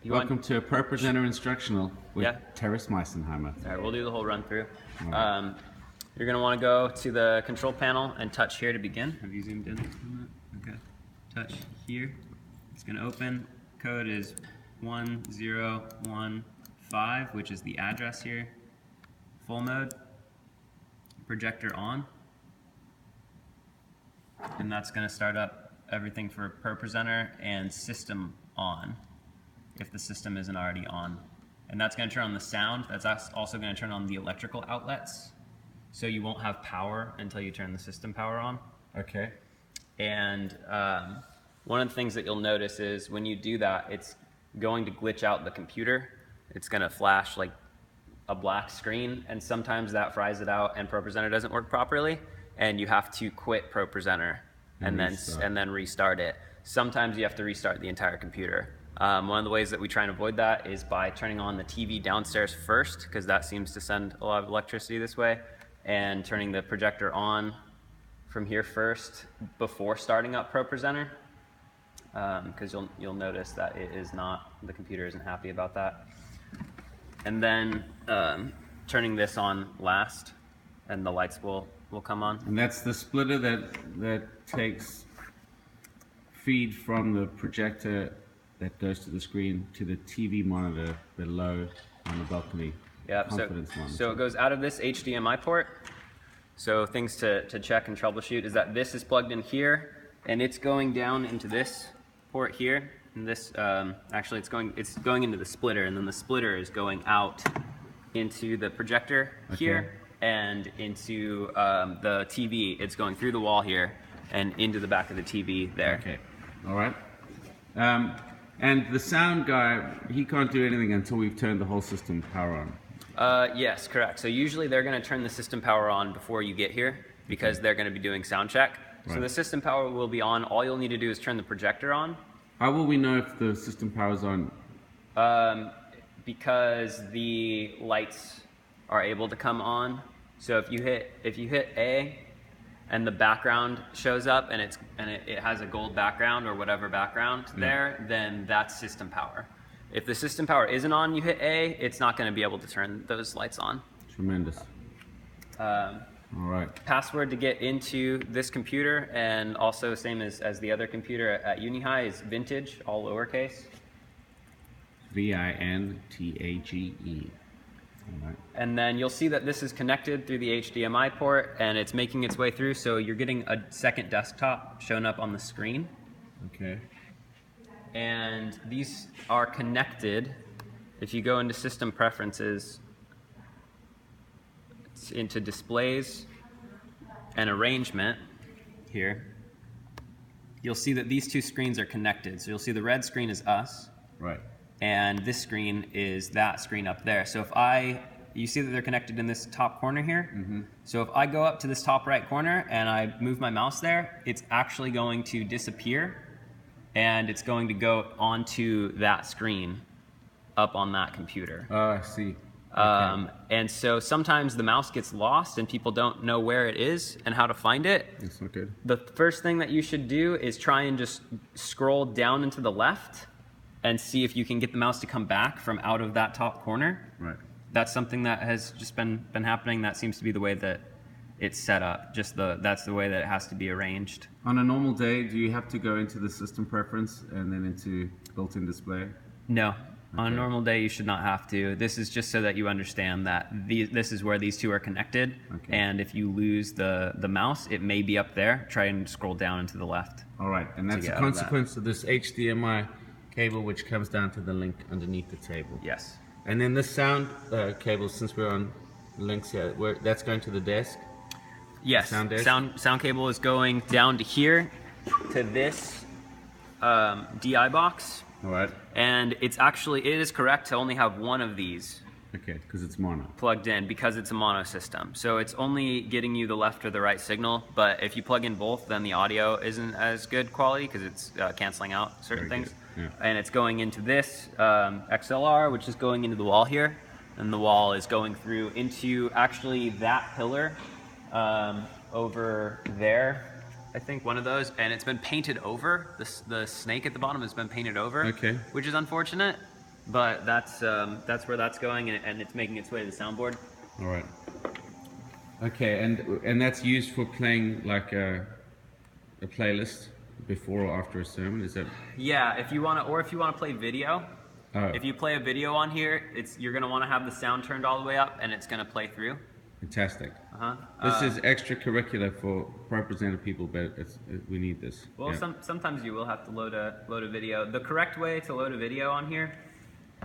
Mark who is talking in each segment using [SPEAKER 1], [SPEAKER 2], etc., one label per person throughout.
[SPEAKER 1] Welcome to a ProPresenter instructional with Terrace Meisenheimer.
[SPEAKER 2] All right, we'll do the whole run through. Right. You're going to want to go to the control panel and touch here to begin. Have you zoomed in on that? Okay. Touch here. It's going to open. Code is 1015, which is the address here. Full mode. Projector on. And that's going to start up everything for ProPresenter and system on, if the system isn't already on. And that's going to turn on the sound. That's also going to turn on the electrical outlets. So you won't have power until you turn the system power on.
[SPEAKER 1] Okay.
[SPEAKER 2] And one of the things that you'll notice is when you do that, it's going to glitch out the computer. It's going to flash like a black screen, and sometimes that fries it out and ProPresenter doesn't work properly, and you have to quit ProPresenter and then restart it. Sometimes you have to restart the entire computer. One of the ways that we try and avoid that is by turning on the TV downstairs first, because that seems to send a lot of electricity this way, and turning the projector on from here first before starting up ProPresenter, because you'll notice that it is not, the computer isn't happy about that. And then turning this on last, and the lights will come on.
[SPEAKER 1] And that's the splitter that takes feed from the projector that goes to the screen to the TV monitor below on the balcony.
[SPEAKER 2] Yep, so it goes out of this HDMI port. So things to check and troubleshoot is that this is plugged in here, and it's going down into this port here. And this, actually it's going into the splitter, and then the splitter is going out into the projector here, and into the TV. It's going through the wall here and into the back of the TV there.
[SPEAKER 1] Okay, all right. And the sound guy, he can't do anything until we've turned the whole system power on.
[SPEAKER 2] Yes, correct. So usually they're going to turn the system power on before you get here, because they're going to be doing sound check. Right. So the system power will be on. All you'll need to do is turn the projector on.
[SPEAKER 1] How will we know if the system power is on?
[SPEAKER 2] Because the lights are able to come on. So if you hit A, and the background shows up, and it has a gold background or whatever background there, then that's system power. If the system power isn't on, you hit A, it's not going to be able to turn those lights on.
[SPEAKER 1] Tremendous. All right.
[SPEAKER 2] Password to get into this computer, and also same as the other computer at Uni-High, is vintage, all lowercase.
[SPEAKER 1] VINTAGE. Right.
[SPEAKER 2] And then you'll see that this is connected through the HDMI port, and it's making its way through, so you're getting a second desktop shown up on the screen.
[SPEAKER 1] Okay.
[SPEAKER 2] And these are connected. If you go into System Preferences, into Displays and Arrangement here, you'll see that these two screens are connected. So you'll see the red screen is us.
[SPEAKER 1] Right.
[SPEAKER 2] And this screen is that screen up there. So if you see that they're connected in this top corner here. Mm-hmm. So if I go up to this top right corner and I move my mouse there, it's actually going to disappear, and it's going to go onto that screen up on that computer.
[SPEAKER 1] Oh, I see. Okay.
[SPEAKER 2] And so sometimes the mouse gets lost and people don't know where it is and how to find it.
[SPEAKER 1] That's not good.
[SPEAKER 2] The first thing that you should do is try and just scroll down and to the left and see if you can get the mouse to come back from out of that top corner.
[SPEAKER 1] Right.
[SPEAKER 2] That's something that has just been happening. That seems to be the way that it's set up. That's the way that it has to be arranged.
[SPEAKER 1] On a normal day, do you have to go into the system preference and then into built-in display?
[SPEAKER 2] No. Okay. On a normal day, you should not have to. This is just so that you understand that this is where these two are connected. Okay. And if you lose the mouse, it may be up there. Try and scroll down and to the left.
[SPEAKER 1] All right. And that's a consequence of this HDMI cable, which comes down to the link underneath the table.
[SPEAKER 2] Yes.
[SPEAKER 1] And then this sound cable, since we're on links here, that's going to the desk?
[SPEAKER 2] Yes.
[SPEAKER 1] Sound desk?
[SPEAKER 2] Sound cable is going down to here, to this DI box.
[SPEAKER 1] All right.
[SPEAKER 2] And it is correct to only have one of these.
[SPEAKER 1] Okay, because it's mono.
[SPEAKER 2] Plugged in, because it's a mono system. So it's only getting you the left or the right signal, but if you plug in both, then the audio isn't as good quality because it's canceling out certain things. Yeah. And it's going into this XLR, which is going into the wall here, and the wall is going through into actually that pillar over there. I think one of those, and it's been painted over. The snake at the bottom has been painted over, which is unfortunate. But that's where that's going, and it's making its way to the soundboard.
[SPEAKER 1] All right. Okay, and that's used for playing like a playlist before or after a sermon. Is that?
[SPEAKER 2] Yeah, if you want to, or if you want to play video.
[SPEAKER 1] Oh,
[SPEAKER 2] If you play a video on here, you're going to want to have the sound turned all the way up, and it's going to play through.
[SPEAKER 1] fantastic.
[SPEAKER 2] Uh-huh.
[SPEAKER 1] This is extracurricular for ProPresenter people, but we need this.
[SPEAKER 2] Well,
[SPEAKER 1] Yeah.
[SPEAKER 2] sometimes you will have to load a video. The correct way to load a video on here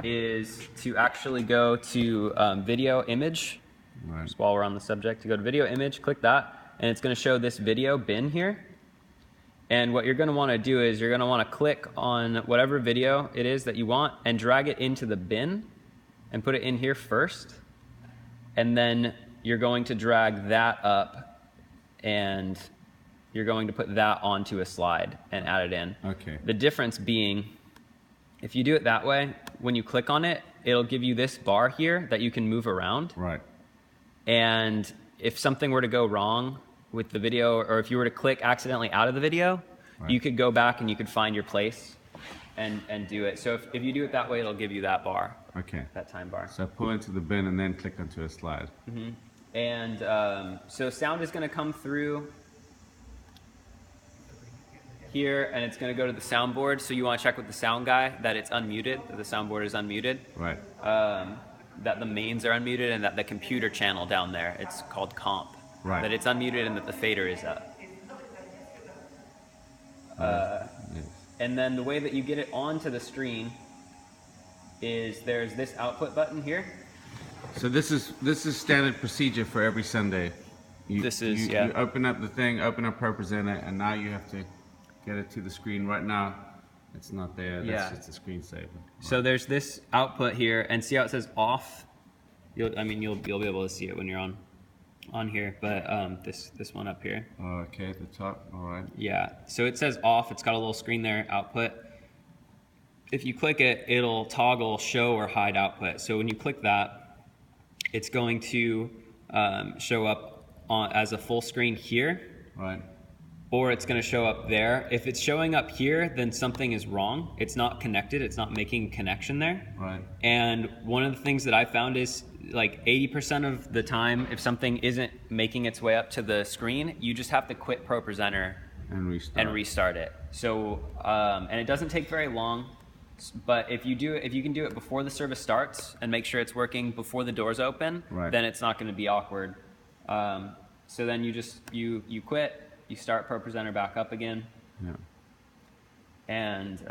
[SPEAKER 2] is to actually go to video image.
[SPEAKER 1] Right.
[SPEAKER 2] Just while we're on the subject, to go to video image, click that, and it's going to show this video bin here. And what you're going to want to do is you're going to want to click on whatever video it is that you want and drag it into the bin and put it in here first. And then you're going to drag that up and you're going to put that onto a slide and add it in.
[SPEAKER 1] Okay.
[SPEAKER 2] The difference being, if you do it that way, when you click on it, it'll give you this bar here that you can move around.
[SPEAKER 1] Right.
[SPEAKER 2] And if something were to go wrong with the video, or if you were to click accidentally out of the video,
[SPEAKER 1] right,
[SPEAKER 2] you could go back and you could find your place and do it. So if you do it that way, it'll give you that bar.
[SPEAKER 1] Okay.
[SPEAKER 2] That time bar.
[SPEAKER 1] So pull into the bin and then click onto a slide.
[SPEAKER 2] Mm-hmm. And so sound is going to come through here, and it's going to go to the soundboard. So you want to check with the sound guy that it's unmuted, that the soundboard is unmuted.
[SPEAKER 1] Right.
[SPEAKER 2] That the mains are unmuted, and that the computer channel down there, it's called comp.
[SPEAKER 1] Right.
[SPEAKER 2] That it's unmuted and that the fader is up.
[SPEAKER 1] Yes.
[SPEAKER 2] And then the way that you get it onto the screen is there's this output button here.
[SPEAKER 1] So this is standard procedure for every Sunday. You open up the thing, open up ProPresenter, and now you have to get it to the screen. Right now, it's not there. That's just a screensaver. Right.
[SPEAKER 2] So there's this output here, and see how it says off? You'll be able to see it when you're on here, but this one up here.
[SPEAKER 1] Oh, okay, at the top. All right.
[SPEAKER 2] Yeah. So it says off. It's got a little screen there, output. If you click it, it'll toggle show or hide output. So when you click that, it's going to show up as a full screen here.
[SPEAKER 1] Right.
[SPEAKER 2] Or it's going to show up there. If it's showing up here, then something is wrong. It's not connected. It's not making a connection there.
[SPEAKER 1] Right.
[SPEAKER 2] And one of the things that I found is like 80% of the time, if something isn't making its way up to the screen, you just have to quit ProPresenter and restart it. So, and it doesn't take very long. But if you can do it before the service starts and make sure it's working before the doors open,
[SPEAKER 1] right,
[SPEAKER 2] then it's not going to be awkward. So then you quit. You start ProPresenter back up again.
[SPEAKER 1] Yeah.
[SPEAKER 2] And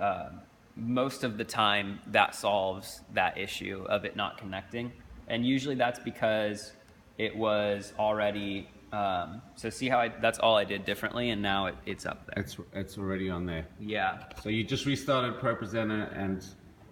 [SPEAKER 2] most of the time that solves that issue of it not connecting. And usually that's because it was already, so see how that's all I did differently, and now it's up there.
[SPEAKER 1] It's already on there.
[SPEAKER 2] Yeah.
[SPEAKER 1] So you just restarted ProPresenter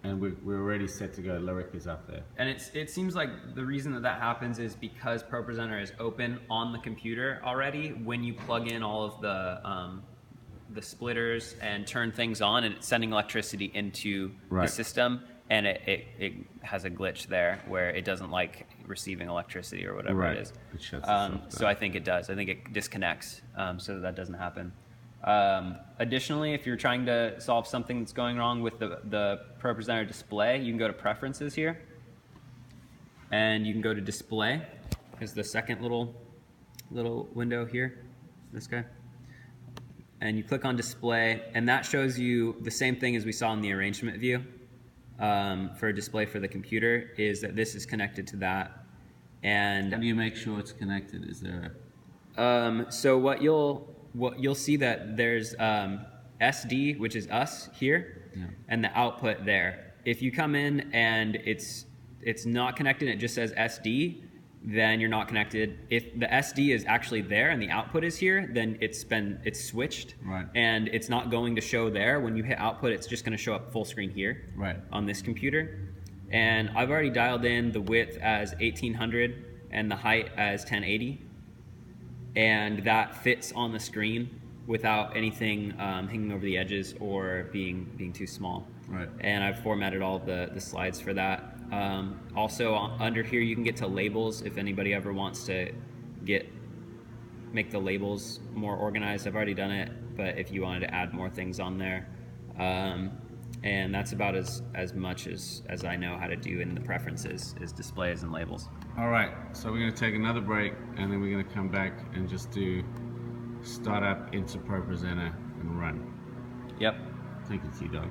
[SPEAKER 1] and we're already set to go. Lyric is up there.
[SPEAKER 2] And it seems like the reason that happens is because ProPresenter is open on the computer already when you plug in all of the splitters and turn things on, and it's sending electricity into the system, and it has a glitch there where it doesn't like receiving electricity or whatever it is.
[SPEAKER 1] It shuts itself down.
[SPEAKER 2] So I think it does. I think it disconnects so that doesn't happen. Additionally, if you're trying to solve something that's going wrong with the ProPresenter display, you can go to Preferences here, and you can go to Display, is the second little window here, this guy, and you click on Display, and that shows you the same thing as we saw in the arrangement view for a display for the computer, is that this is connected to that. And
[SPEAKER 1] how do you make sure it's connected? Is there
[SPEAKER 2] so what you'll see that there's SD, which is us here, and the output there. If you come in and it's not connected, it just says SD, then you're not connected. If the SD is actually there and the output is here, then it's switched,
[SPEAKER 1] right,
[SPEAKER 2] and it's not going to show there. When you hit output, it's just going to show up full screen here,
[SPEAKER 1] right,
[SPEAKER 2] on this computer. And I've already dialed in the width as 1800 and the height as 1080. And that fits on the screen without anything hanging over the edges or being too small.
[SPEAKER 1] Right.
[SPEAKER 2] And I've formatted all the slides for that. Also, under here you can get to labels if anybody ever wants to make the labels more organized. I've already done it, but if you wanted to add more things on there. And that's about as much as I know how to do in the preferences, is displays and labels.
[SPEAKER 1] All right, so we're going to take another break, and then we're going to come back and just do start up into ProPresenter and run.
[SPEAKER 2] Yep.
[SPEAKER 1] Thank you, T-Dog.